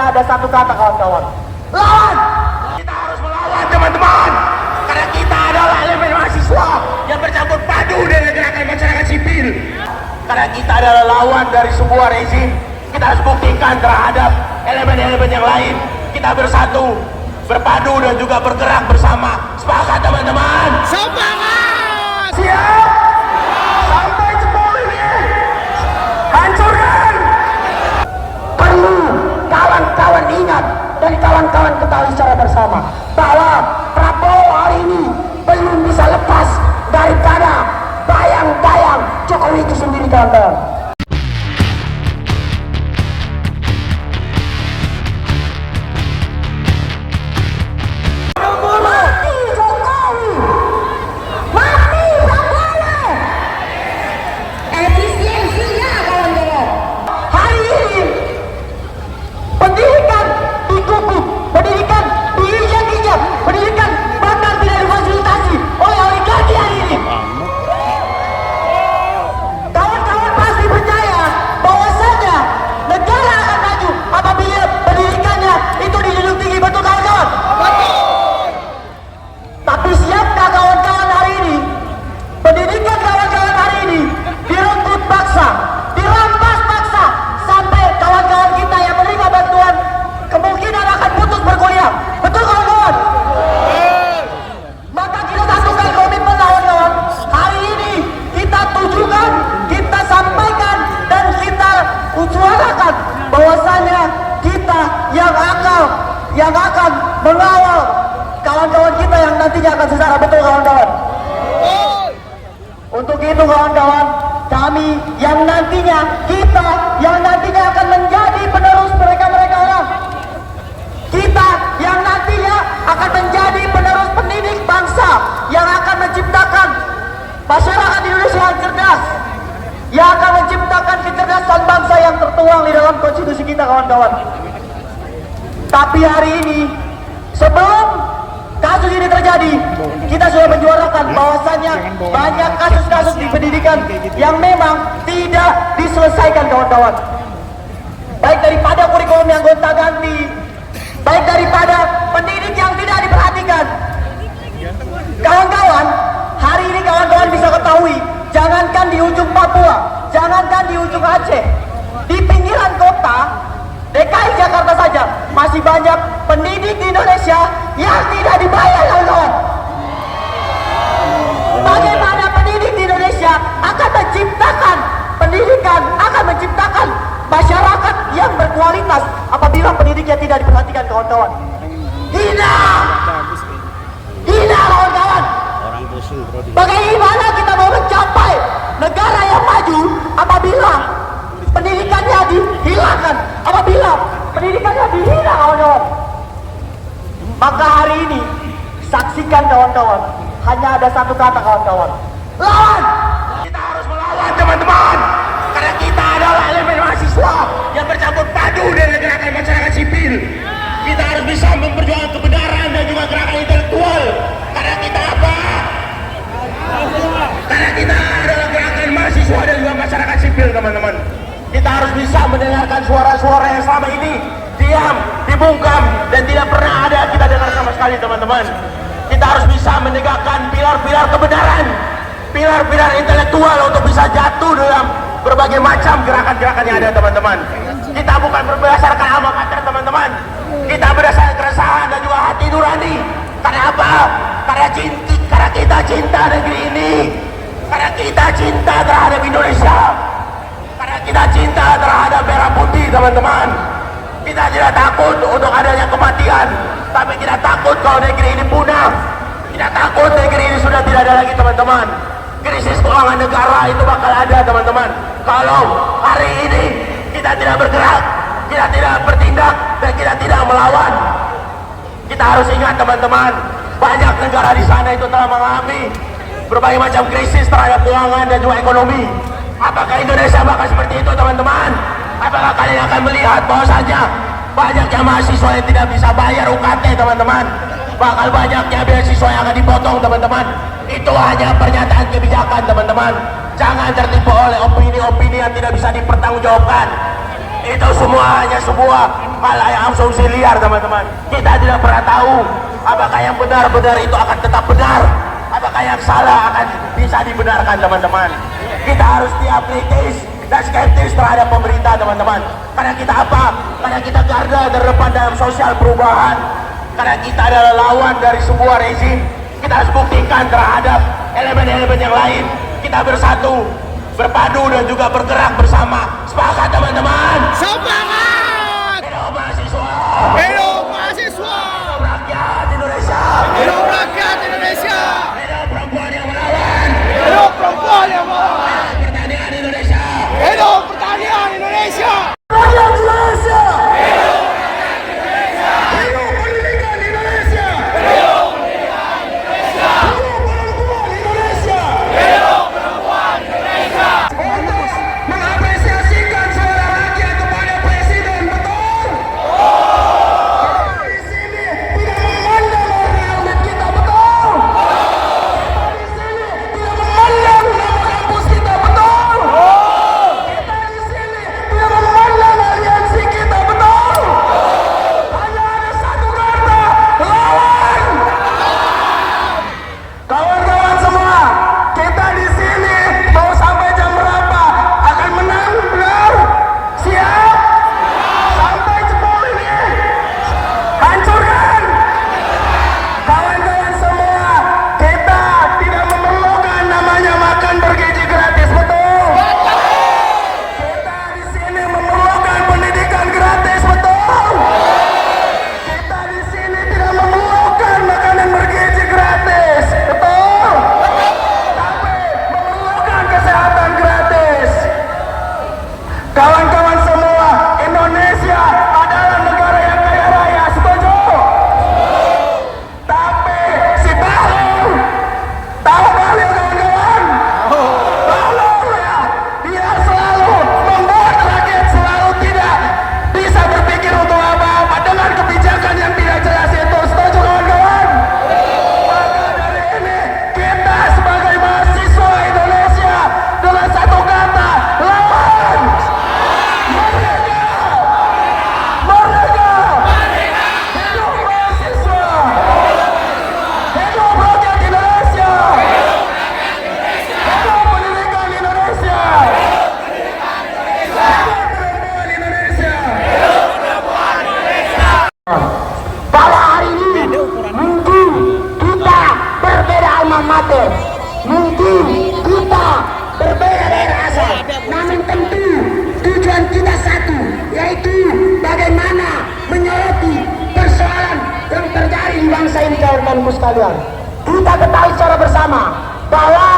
hanya ada satu kata kawan-kawan. Lawan! Kita harus melawan teman-teman. Karena kita adalah elemen mahasiswa yang bercampur padu dengan gerakan masyarakat sipil. Karena kita adalah lawan dari sebuah rezim, kita harus buktikan terhadap elemen-elemen yang lain. Kita bersatu, berpadu dan juga bergerak bersama. Sepakat teman-teman? Semangat! Siap? Sampai jempol ini hancurkan! Perlu kawan-kawan ingat dan kawan-kawan ketahui secara bersama bahwa Prabowo hari ini belum bisa lepas daripada bayang-bayang Jokowi itu sendiri, kawan-kawan. Bahwasanya kita yang akan mengawal kawan-kawan kita yang nantinya akan sengsara, betul kawan-kawan? Untuk itu kawan-kawan, kami yang nantinya, kita yang nantinya akan menjadi penerus mereka-mereka orang. Kita yang nantinya akan menjadi penerus pendidik bangsa yang akan menciptakan masyarakat Indonesia yang cerdas, yang akan menciptakan kecerdasan bangsa yang tertuang di dalam konstitusi kita, kawan-kawan. Tapi hari ini, sebelum kasus ini terjadi, kita sudah menyuarakan bahwasannya banyak kasus-kasus di pendidikan yang memang tidak diselesaikan, kawan-kawan. Baik daripada kurikulum yang gonta-ganti, baik daripada pendidik yang tidak diperhatikan. Kawan-kawan, hari ini kawan-kawan bisa ketahui, jangankan di ujung Papua, jangankan di ujung Aceh, di pinggiran kota DKI Jakarta saja masih banyak pendidik di Indonesia yang tidak dibayar, kawan-kawan. Bagaimana pendidik di Indonesia akan menciptakan pendidikan, akan menciptakan masyarakat yang berkualitas apabila pendidiknya tidak diperhatikan, kawan-kawan? Hina! Hina, kawan-kawan! Bagaimana kita mau mencapai negara yang maju apabila pendidikannya dihilangkan, apabila pendidikannya dihina, kawan-kawan? Maka hari ini saksikan, kawan-kawan, hanya ada satu kata, kawan-kawan: lawan! Kita harus melawan, teman-teman, karena kita adalah elemen mahasiswa yang bercampur padu dengan gerakan masyarakat sipil. Kita harus bisa memperjuangkan kebenaran dan juga gerakan intelektual. Karena kita apa? Karena kita adalah gerakan mahasiswa dan juga masyarakat sipil, teman-teman. Kita harus bisa mendengarkan suara-suara yang selama ini diam, dibungkam, dan tidak pernah ada kita dengar sama sekali, teman-teman. Kita harus bisa menegakkan pilar-pilar kebenaran, pilar-pilar intelektual untuk bisa jatuh dalam berbagai macam gerakan-gerakan yang ada, teman-teman. Kita bukan berdasarkan alma mater, teman-teman. Kita berdasarkan keresahan dan juga hati nurani. Karena apa? Karena kita cinta negeri ini. Karena kita cinta terhadap Indonesia. Karena kita cinta terhadap merah putih, teman-teman. Kita tidak takut untuk adanya kematian, tapi tidak takut kalau negeri ini punah. Tidak takut negeri ini sudah tidak ada lagi, teman-teman. Krisis keuangan negara itu bakal ada, teman-teman, kalau hari ini kita tidak bergerak, kita tidak bertindak, dan kita tidak melawan. Kita harus ingat, teman-teman, banyak negara di sana itu telah mengalami berbagai macam krisis terhadap keuangan dan juga ekonomi. Apakah Indonesia bakal seperti itu, teman-teman? Apakah kalian akan melihat bahwasanya banyaknya mahasiswa yang tidak bisa bayar UKT, teman-teman? Bakal banyaknya beasiswa yang akan dipotong, teman-teman. Itu hanya pernyataan kebijakan, teman-teman. Jangan tertipu oleh opini-opini yang tidak bisa dipertanggungjawabkan. Itu semua hanya sebuah hal yang asumsi liar teman-teman. Kita tidak pernah tahu apakah yang benar-benar itu akan tetap benar, apakah yang salah akan bisa dibenarkan teman-teman. Kita harus tiap kritis dan skeptis terhadap pemerintah teman-teman. Karena kita apa? Karena kita garda terdepan dalam sosial perubahan. Karena kita adalah lawan dari sebuah rezim. Kita harus buktikan terhadap elemen-elemen yang lain. Kita bersatu, berpadu dan juga bergerak bersama. Sepakat teman-teman. Semangat! Hidup mahasiswa. Hidup mahasiswa! Hidup rakyat Indonesia. Hidup rakyat Indonesia! Hidup perempuan yang melawan. Hidup perempuan yang melawan! Hidup pertanian Indonesia. Hidup pertanian Indonesia! Rakyat Indonesia. Hidup pendidikan Indonesia! Hidup perempuan Indonesia. Hidup perempuan Indonesia! Untuk mengapresiasikan suara rakyat kepada presiden, betul? Kita di sini tidak memandang warna rambut kita, betul? Kita di sini tidak memandang nama kampus kita, betul? Kita di sini tidak memandang aliansi kita, betul? Hanya ada satu kata, lawan! Kawan-kawan semua, kita di sini mau sampai jam berapa? Akan menang, benar? Siap? Sampai jebol ini, hancurkan! Kawan-kawan semua, kita tidak memerlukan namanya makan bergizi gratis, betul? Kita di sini memerlukan pendidikan gratis, betul? Kita di sini tidak memerlukan makanan bergizi gratis, betul? Tapi memerlukan kesehatan gratis. Kawan-kawan semua, Indonesia adalah negara yang kaya raya, setuju? Tapi si Bahlil, tahu Bahlil kawan-kawan? Bahlil ya, dia selalu membuat rakyat selalu tidak bisa berpikir untuk apa-apa dengan kebijakan yang tidak jelas itu, setuju kawan-kawan? Maka dari ini kita sebagai mahasiswa Indonesia dengan satu kata, lawan! Merdeka! Merdeka! Hidup mahasiswa! Hidup rakyat Indonesia! Hidup pendidikan Indonesia! Hidup perempuan Indonesia! Pada hari ini mungkin kita berbeda alma mater, mungkin kita berbeda daerah asal, namun tentu tujuan kita satu, yaitu bagaimana menyoroti persoalan yang terjadi di bangsa ini kawan-kawanku sekalian. Kita ketahui secara bersama bahwa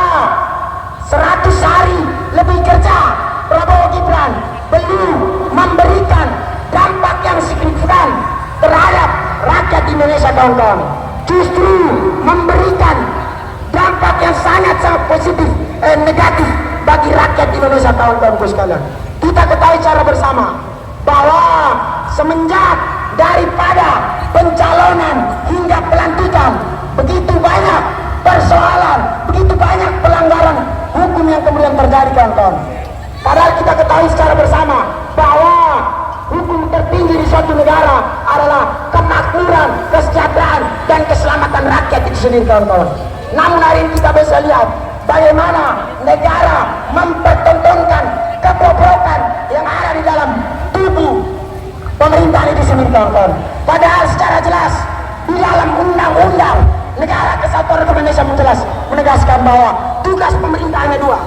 100 hari lebih kerja Prabowo Gibran belum memberikan dampak yang signifikan terhadap rakyat Indonesia kawan-kawan. Justru memberikan dampak yang sangat-sangat positif, negatif bagi rakyat Indonesia kawan-kawanku sekalian. Kita ketahui secara bersama bahwa semenjak daripada pencalonan hingga pelantikan begitu banyak persoalan, begitu banyak pelanggaran hukum yang kemudian terjadi kawan-kawan. Padahal kita ketahui secara bersama bahwa hukum tertinggi di suatu negara adalah kemakmuran, kesejahteraan, dan keselamatan rakyat itu sendiri kawan-kawan. Namun hari ini kita bisa lihat bagaimana negara mempertontonkan kebobrokan yang ada di dalam tubuh pemerintahan itu sendiri kawan-kawan. Padahal secara jelas di dalam undang-undang Negara Kesatuan Republik Indonesia menjelas menegaskan bahwa tugas pemerintahnya dua.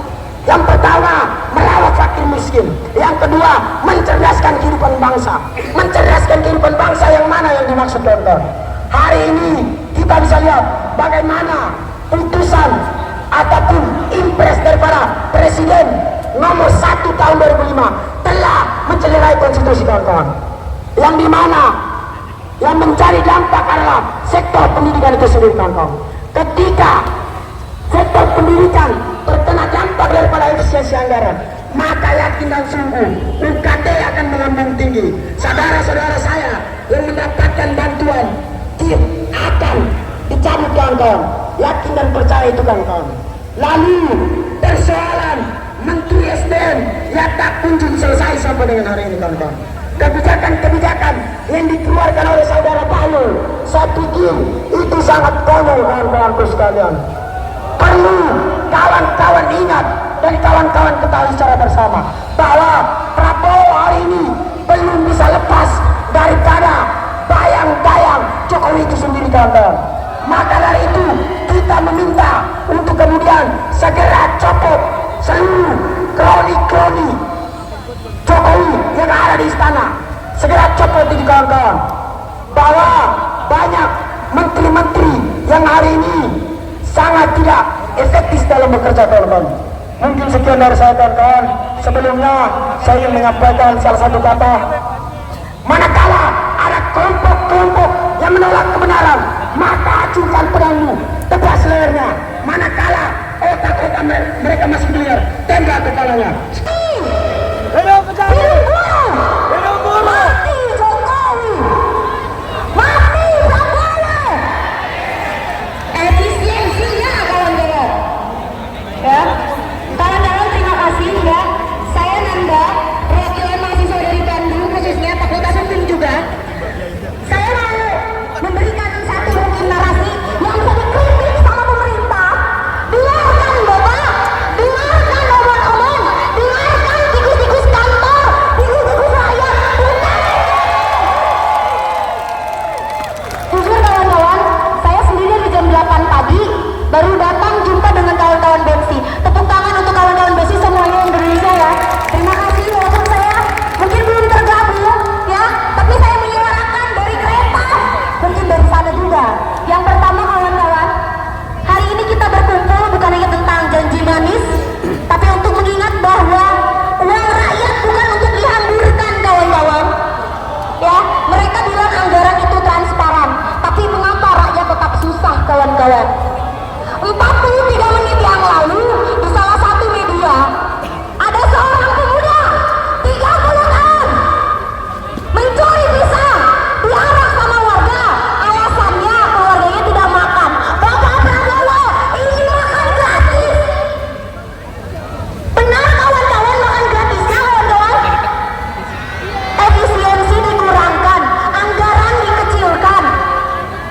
Yang pertama, merawat fakir miskin. Yang kedua, mencerdaskan kehidupan bangsa. Mencerdaskan kehidupan bangsa yang mana yang dimaksud kawan-kawan? Hari ini kita bisa lihat bagaimana putusan ataupun impres daripada Presiden nomor 1 tahun 2005 telah mencederai konstitusi kawan-kawan. Yang dimana yang mencari dampak adalah sektor pendidikan itu sendiri kawan-kawan. Ketika sektor pendidikan terkena dampak daripada efisiensi anggaran, maka yakin dan sungguh UKT akan melambung tinggi. Saudara-saudara saya yang mendapatkan bantuan akan dicabut kawan-kawan. Yakin dan percaya itu kawan-kawan. Lalu persoalan Menteri SDM presiden yang tak kunjung selesai sampai dengan hari ini, kawan-kawan. Kebijakan-kebijakan yang dikeluarkan oleh saudara Bahlil, saya pikir itu sangat konyol, kawan-kawanku sekalian. Perlu kawan-kawan ingat dan kawan-kawan ketahui secara bersama bahwa Prabowo hari ini belum bisa lepas daripada bayang-bayang Jokowi itu sendiri, kawan-kawan. Maka dari itu kita meminta untuk kemudian segera copot seluruh kroni-kroni Jokowi yang ada di istana. Segera copot itu, kawan-kawan. Bahwa banyak menteri-menteri yang hari ini sangat tidak efektif dalam bekerja, kawan-kawan. Mungkin sekian dari saya, kawan-kawan. Sebelumnya saya ingin menyampaikan salah satu kata. Manakala ada kelompok-kelompok yang menolak kebenaran, maka acungkan pedangmu, tebas lehernya. Manakala otak-otak mereka masih liar, tembak kepalanya. Hidup Betawi! Hidup buruh! Mati Jokowi! Mati Prabowo! Efisiensinya, kawan-kawan. Ya, kawan-kawan, terima kasih ya. Saya Nanda, perwakilan mahasiswa dari Bandung, khususnya Fakultas Hukum juga. Saya mau memberikan satu mungkin narasi yang sangat kritis sama pemerintah. Dengarkan Bapak, dengarkan omong-omong, dengarkan tikus-tikus kantor, tikus-tikus rakyat, dengarkan. Jujur kawan-kawan, saya sendiri di jam 8 pagi baru datang jumpa dengan kawan-kawan BEMSI. Tepuk tangan untuk kawan-kawan BEMSI semuanya yang Indonesia ya. Terima kasih, walaupun saya mungkin belum tergabung ya, tapi saya menyuarakan dari kereta, mungkin dari sana juga. Yang pertama kawan-kawan, hari ini kita berkumpul bukan hanya tentang janji manis, tapi untuk mengingat bahwa uang rakyat bukan untuk dihamburkan, kawan-kawan. Ya, mereka bilang anggaran itu transparan, tapi mengapa rakyat tetap susah, kawan-kawan? 43 menit yang lalu di salah satu media ada seorang pemuda 30 tahun mencuri pisang, diarak sama warga, alasannya keluarganya tidak makan. Bapak Prabowo ingin makan gratis. Benar kawan-kawan makan gratisnya, kawan-kawan? Efisiensi dikurangkan, anggaran dikecilkan.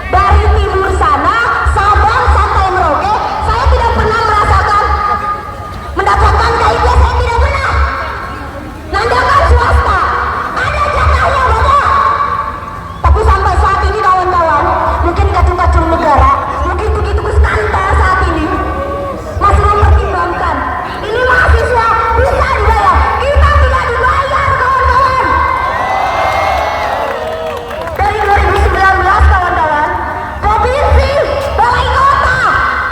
Dari timur sana, Sabang sampai Merauke, saya tidak pernah merasakan mendapatkan KIP, saya tidak pernah. Nandakan swasta, ada jatahnya Bapak. Tapi sampai saat ini kawan-kawan, mungkin kacung-kacung negara, mungkin tugas kantor saat ini masih mempertimbangkan. Ini mahasiswa bisa dibayar, kita tidak dibayar, kawan-kawan. Dari 2019 kawan-kawan, provinsi, balai kota,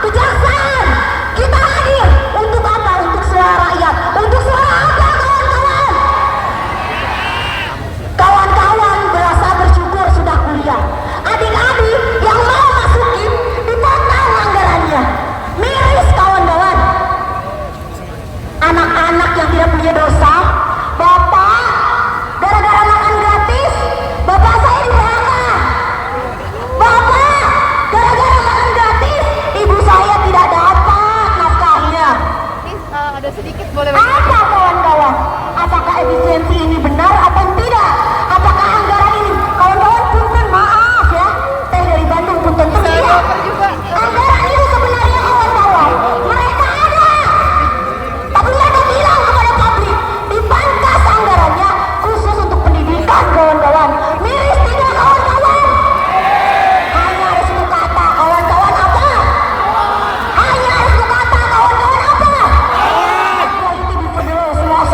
kejaksaan, kita hadir untuk apa? Untuk suara rakyat, untuk suara apa, kawan-kawan? Kawan-kawan berasa bersyukur sudah kuliah. Adik-adik yang mau masukin dipotong anggarannya. Miris, kawan-kawan. Anak-anak yang tidak punya dosa, Bapak, gara-gara makan gratis, Bapak saya di PHK. Bapak, gara-gara makan gratis, ibu saya tidak dapat nafkahnya. Ada sedikit boleh Apa kawan-kawan? Apakah efisiensi ini benar atau tidak? Apakah anggaran ini? Kawan-kawan punten maaf ya, saya dari Bandung punten tuh iya. Anggaran itu sebenarnya kawan-kawan, mereka ada. Tapi mereka bilang kepada publik, dipangkas anggarannya khusus untuk pendidikan, kawan-kawan. Miris tidak, kawan-kawan? Hanya restu kata, kawan-kawan apa? Hanya restu kata, kawan-kawan apa? Politik diperluas,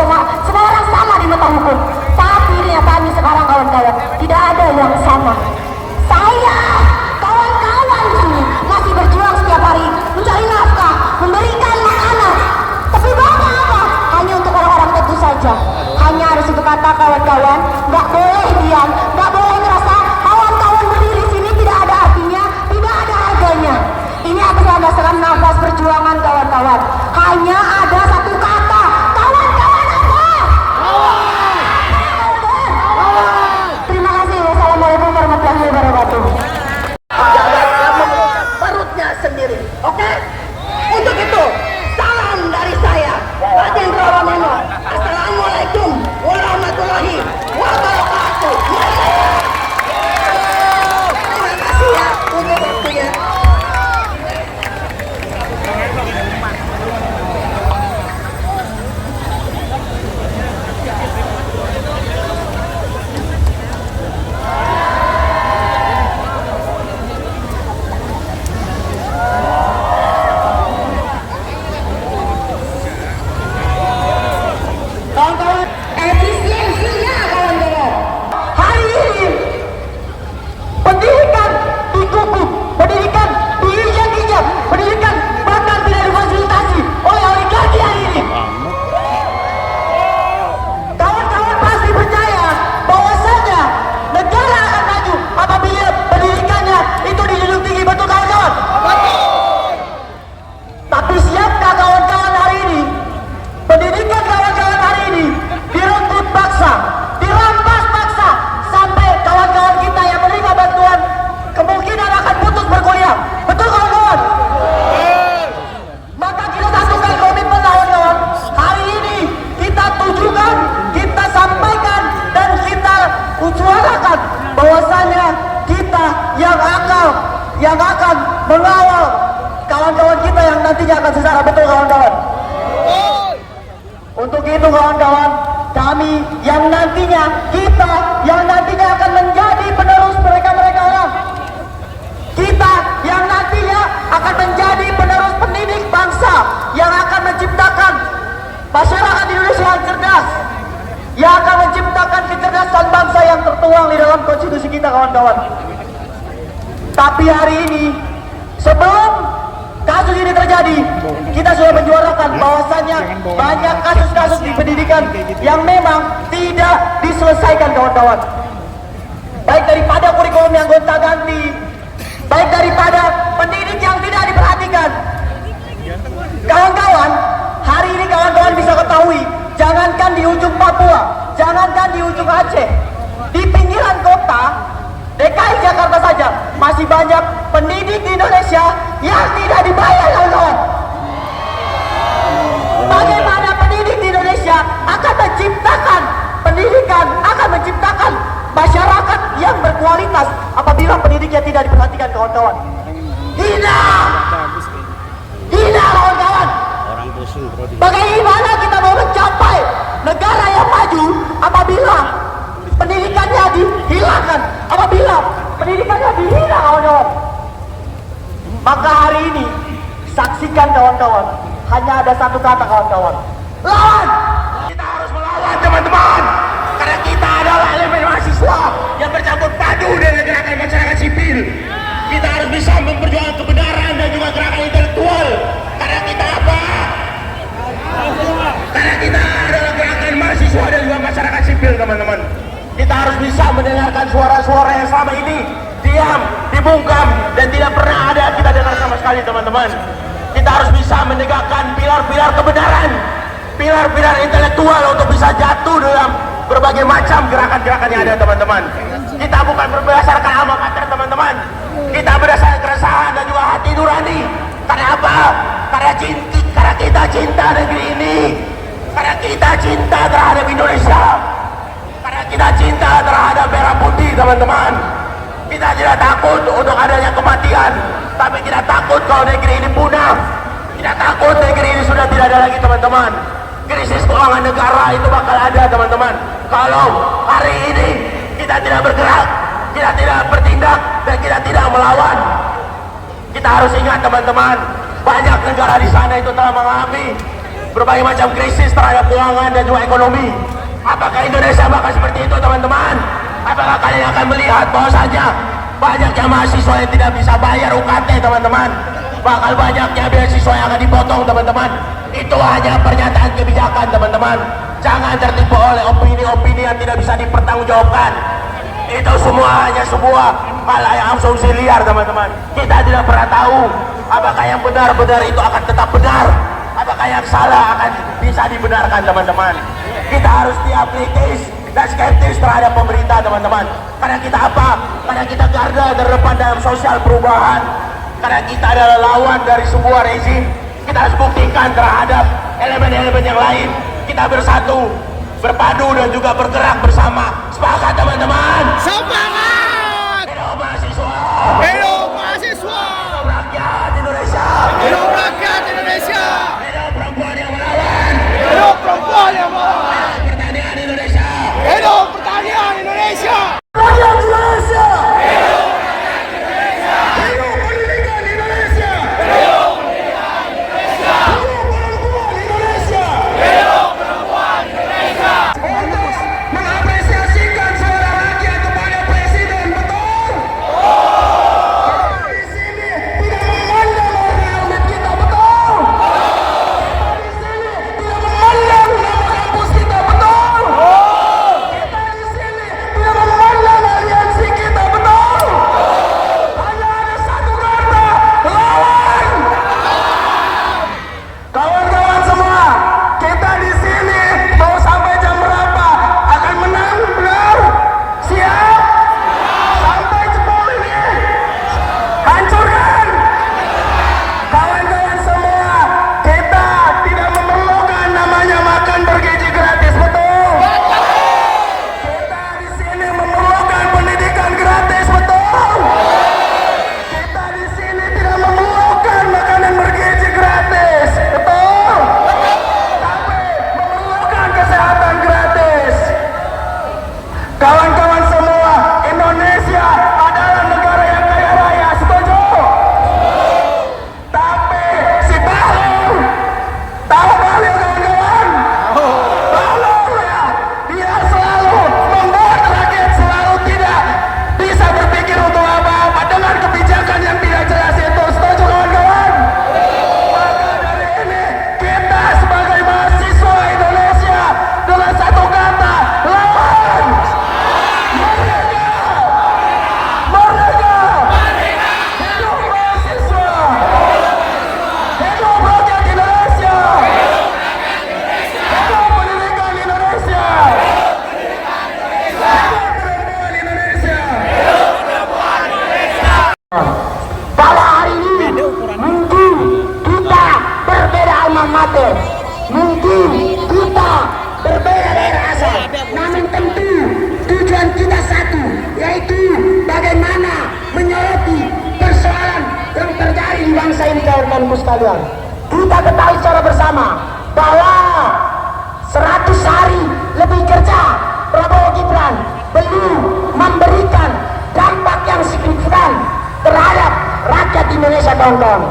semua orang sama di mata hukum. Tapi kami sekarang kawan-kawan tidak ada yang sama. Saya, kawan-kawan di sini masih berjuang setiap hari mencari nafkah, memberikan makanan. Tapi Bapak apa? Hanya untuk orang-orang tentu saja. Hanya harus itu kata kawan-kawan, nggak boleh diam, nggak boleh ngerasa kawan-kawan berdiri sini tidak ada artinya, tidak ada harganya. Ini atas dasar nafas perjuangan kawan-kawan. Hanya ada satu kata, kawan-kawan apa? Terima kasih. Wassalamualaikum warahmatullahi wabarakatuh. Perutnya sendiri, oke? Untuk itu, salam dari saya, Raden Rawamono. yang akan mengawal kawan-kawan kita yang nantinya akan secara betul kawan-kawan. Untuk itu kawan-kawan, kami yang nantinya, kita yang nantinya akan menjadi penerus mereka-mereka orang. Kita yang nantinya akan menjadi penerus pendidik bangsa yang akan menciptakan masyarakat Indonesia yang cerdas, yang akan menciptakan kecerdasan bangsa yang tertuang di dalam konstitusi kita kawan-kawan. Tapi hari ini, sebelum kasus ini terjadi, kita sudah menyuarakan bahwasannya banyak kasus-kasus di pendidikan yang memang tidak diselesaikan kawan-kawan. Baik daripada kurikulum yang gonta-ganti, baik daripada pendidik yang tidak diperhatikan. Kawan-kawan, hari ini kawan-kawan bisa ketahui, jangankan di ujung Papua, jangankan di ujung Aceh, di pinggiran kota DKI Jakarta saja masih banyak pendidik di Indonesia yang tidak dibayar kawan-kawan. Bagaimana pendidik di Indonesia akan menciptakan pendidikan, akan menciptakan masyarakat yang berkualitas apabila pendidiknya tidak diperhatikan kawan-kawan? Hina! Hina kawan-kawan! Bagaimana kita mau mencapai negara yang maju apabila pendidikannya dihilangkan, apabila pendidikannya dihina kawan-kawan? Maka hari ini saksikan kawan-kawan, hanya ada satu kata kawan-kawan: lawan! Kita harus melawan teman-teman, karena kita adalah elemen mahasiswa yang bercampur padu dengan gerakan masyarakat sipil. Kita harus bisa memperjuangkan kebenaran dan juga gerakan intelektual. Karena kita apa? Karena kita adalah gerakan mahasiswa dan juga masyarakat sipil teman-teman. Kita harus bisa mendengarkan suara-suara yang selama ini diam, dibungkam, dan tidak pernah ada kita dengar sama sekali teman-teman. Kita harus bisa menegakkan pilar-pilar kebenaran, pilar-pilar intelektual untuk bisa jatuh dalam berbagai macam gerakan-gerakan yang ada teman-teman. Kita bukan berdasarkan alma mater teman-teman, kita berdasarkan keresahan dan juga hati nurani. Karena apa? Karena kita cinta negeri ini, karena kita cinta terhadap Indonesia, karena kita cinta terhadap merah putih teman-teman. Kita tidak takut untuk adanya kematian, tapi tidak takut kalau negeri ini punah. Tidak takut negeri ini sudah tidak ada lagi teman-teman. Krisis keuangan negara itu bakal ada teman-teman kalau hari ini kita tidak bergerak, kita tidak bertindak, dan kita tidak melawan. Kita harus ingat teman-teman, banyak negara di sana itu telah mengalami berbagai macam krisis terhadap keuangan dan juga ekonomi. Apakah Indonesia bakal seperti itu teman-teman? Apakah kalian akan melihat bahwasanya banyaknya mahasiswa yang tidak bisa bayar UKT teman-teman? Bakal banyaknya beasiswa yang akan dipotong teman-teman. Itu hanya pernyataan kebijakan teman-teman. Jangan tertipu oleh opini-opini yang tidak bisa dipertanggungjawabkan. Itu semua hanya sebuah hal yang asumsi liar teman-teman. Kita tidak pernah tahu apakah yang benar-benar itu akan tetap benar, apakah yang salah akan bisa dibenarkan teman-teman. Kita harus tiap kritis dan skeptis terhadap pemerintah teman-teman. Karena kita apa? Karena kita garda terdepan dalam sosial perubahan. Karena kita adalah lawan dari sebuah rezim. Kita harus buktikan terhadap elemen-elemen yang lain. Kita bersatu, berpadu, dan juga bergerak bersama. Sepakat teman-teman. Semangat! Hidup mahasiswa. Hidup mahasiswa! Hidup rakyat Indonesia. Hidup rakyat Indonesia! Hidup perempuan yang melawan. Hidup perempuan yang melawan! Hidup pertanian Indonesia. Hidup pertanian Indonesia! Rakyat Indonesia! Hidup pendidikan Indonesia. Hidup pendidikan Indonesia! Hidup perempuan Indonesia. Hidup perempuan Indonesia! Untuk mengapresiasikan suara rakyat kepada Presiden kawan-kawanku sekalian, kita ketahui secara bersama bahwa 100 hari lebih kerja Prabowo Gibran belum memberikan dampak yang signifikan terhadap rakyat Indonesia, kawan-kawan.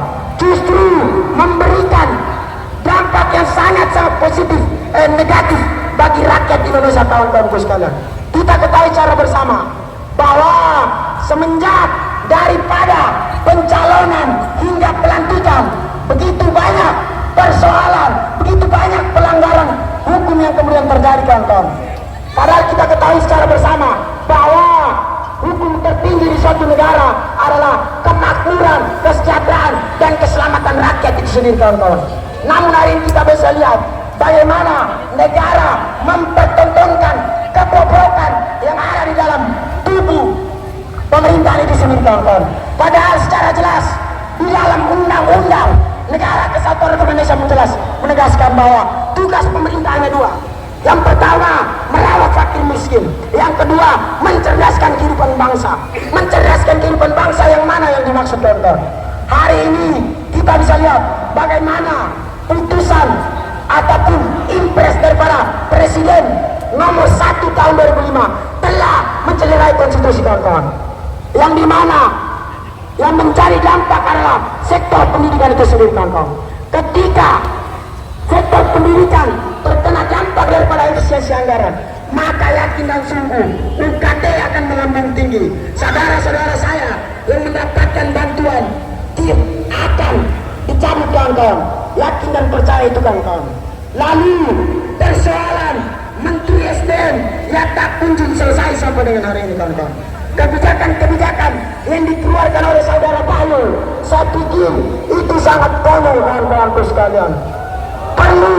Justru memberikan dampak yang sangat-sangat positif, negatif bagi rakyat Indonesia, kawan-kawanku sekalian. Kita ketahui secara bersama bahwa semenjak daripada pencalonan hingga pelantikan, begitu banyak persoalan, begitu banyak pelanggaran hukum yang kemudian terjadi, kawan-kawan. Padahal kita ketahui secara bersama bahwa hukum tertinggi di suatu negara adalah kemakmuran, kesejahteraan, dan keselamatan rakyat itu sendiri, kawan-kawan. Namun hari ini kita bisa lihat bagaimana negara mempertontonkan kebobrokan yang ada di dalam tubuh pemerintahan itu sendiri, kawan-kawan. Padahal secara jelas di dalam undang-undang Negara Kesatuan Republik Indonesia menegaskan bahwa tugas pemerintahnya dua. Yang pertama, merawat fakir miskin. Yang kedua, mencerdaskan kehidupan bangsa. Mencerdaskan kehidupan bangsa yang mana yang dimaksud, kawan-kawan? Hari ini kita bisa lihat bagaimana putusan ataupun impres daripada Presiden nomor 1 tahun 2005 telah mencederai konstitusi, kawan-kawan. Yang dimana yang mencari dampak adalah sektor pendidikan itu sendiri, kawan-kawan. Ketika sektor pendidikan terkena dampak daripada efisiensi anggaran, maka yakin dan sungguh UKT akan melambung tinggi. Saudara-saudara saya yang mendapatkan bantuan akan dicabut, kawan-kawan. Yakin dan percaya itu, kawan-kawan. Lalu persoalan Menteri SDM yang tak kunjung selesai sampai dengan hari ini, kawan-kawan. Kebijakan-kebijakan yang dikeluarkan oleh saudara Bayu, saya pikir itu sangat konyol, kawan-kawanku sekalian. Perlu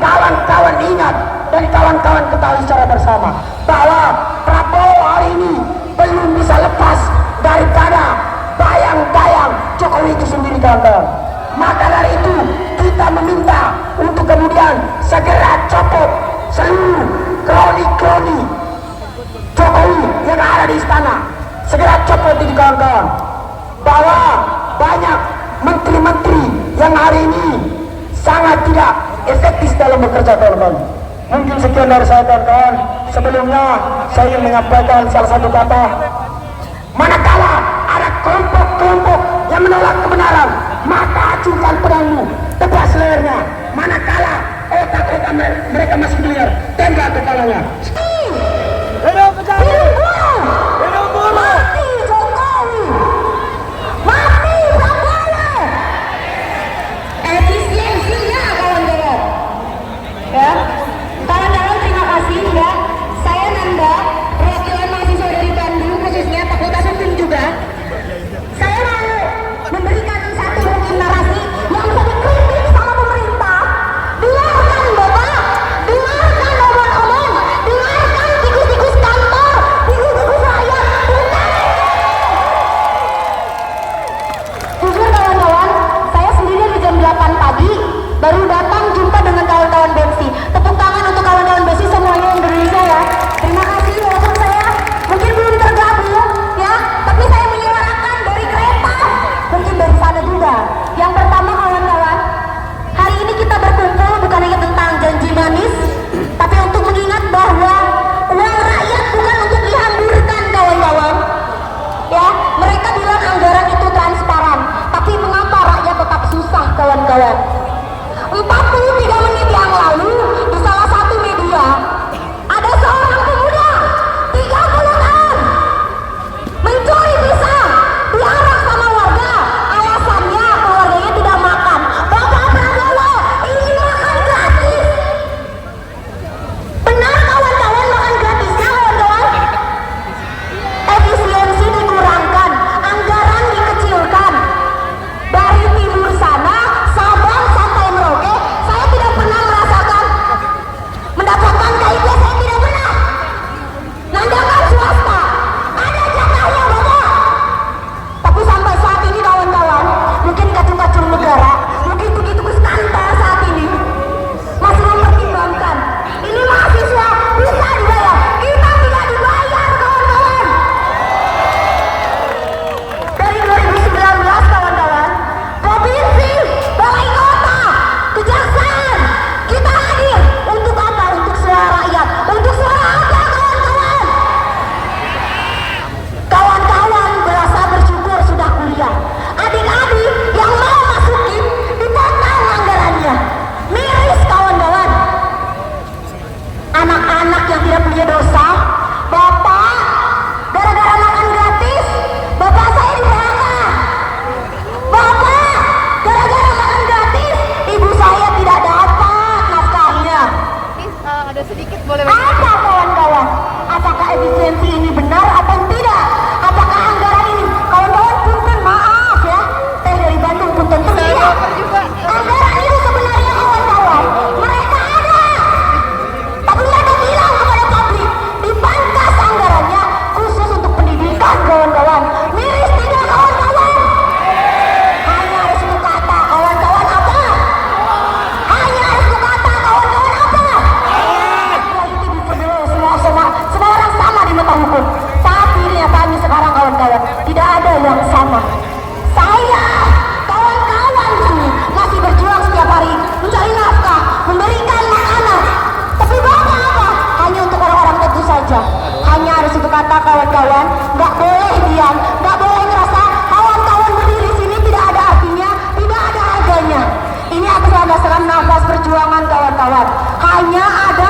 kawan-kawan ingat dan kawan-kawan ketahui secara bersama bahwa Prabowo hari ini belum bisa lepas daripada bayang-bayang Jokowi itu sendiri, kawan-kawan. Maka dari itu kita meminta untuk kemudian segera copot seluruh kroni-kroni Jokowi yang ada di istana. Segera copot itu, kawan-kawan. Bahwa banyak menteri-menteri yang hari ini sangat tidak efektif dalam bekerja, kawan-kawan. Mungkin sekian dari saya, kawan-kawan. Sebelumnya saya ingin menyampaikan salah satu kata. Manakala ada kelompok-kelompok yang menolak kebenaran, maka acungkan pedangmu, tebas lehernya. Manakala otak-otak mereka masih liar, tembak kepalanya. Hidup Betawi! Hidup buruh! Mati Jokowi! Mati Prabowo! Efisiensinya, kawan-kawan. Ya, kawan-kawan terima kasih ya. Saya Nanda, perwakilan mahasiswa dari Bandung, khususnya Fakultas Hukum juga. Saya mau memberikan satu mungkin narasi yang bisa dikritik sama pemerintah. Biarkan Bapak, biarkan omong-omong, biarkan tikus-tikus kantor, tikus-tikus rakyat. Jujur, kawan-kawan, saya sendiri di jam 8 pagi baru datang jumpa dengan kawan-kawan Bensi. Tepuk tangan untuk kawan-kawan Bensi semuanya yang Indonesia ya. Terima kasih, walaupun saya mungkin belum tergabung ya, tapi saya menyuarakan dari kereta, mungkin dari sana juga. Yang pertama, kawan-kawan, hari ini kita berkumpul bukan hanya tentang janji manis, tapi untuk mengingat bahwa uang rakyat bukan untuk dihamburkan, kawan-kawan. Ya, mereka bilang anggaran itu transparan, tapi mengapa rakyat tetap susah, kawan-kawan? 43 menit yang lalu di salah satu media ada seorang pemuda 30 tahun mencuri pisang, diarak sama warga. Alasannya keluarganya tidak makan. Bapak Prabowo ingin makan gratis. Benar, kawan-kawan, makan gratisnya, kawan-kawan? Efisiensi dikurangkan, anggaran dikecilkan. Dari timur sana, Sabang sampai Merauke, saya saja. Hanya ada satu kata kawan-kawan, nggak boleh diam, nggak boleh ngerasa kawan-kawan berdiri sini tidak ada artinya, tidak ada harganya. Ini atas landasan nafas perjuangan kawan-kawan. Hanya ada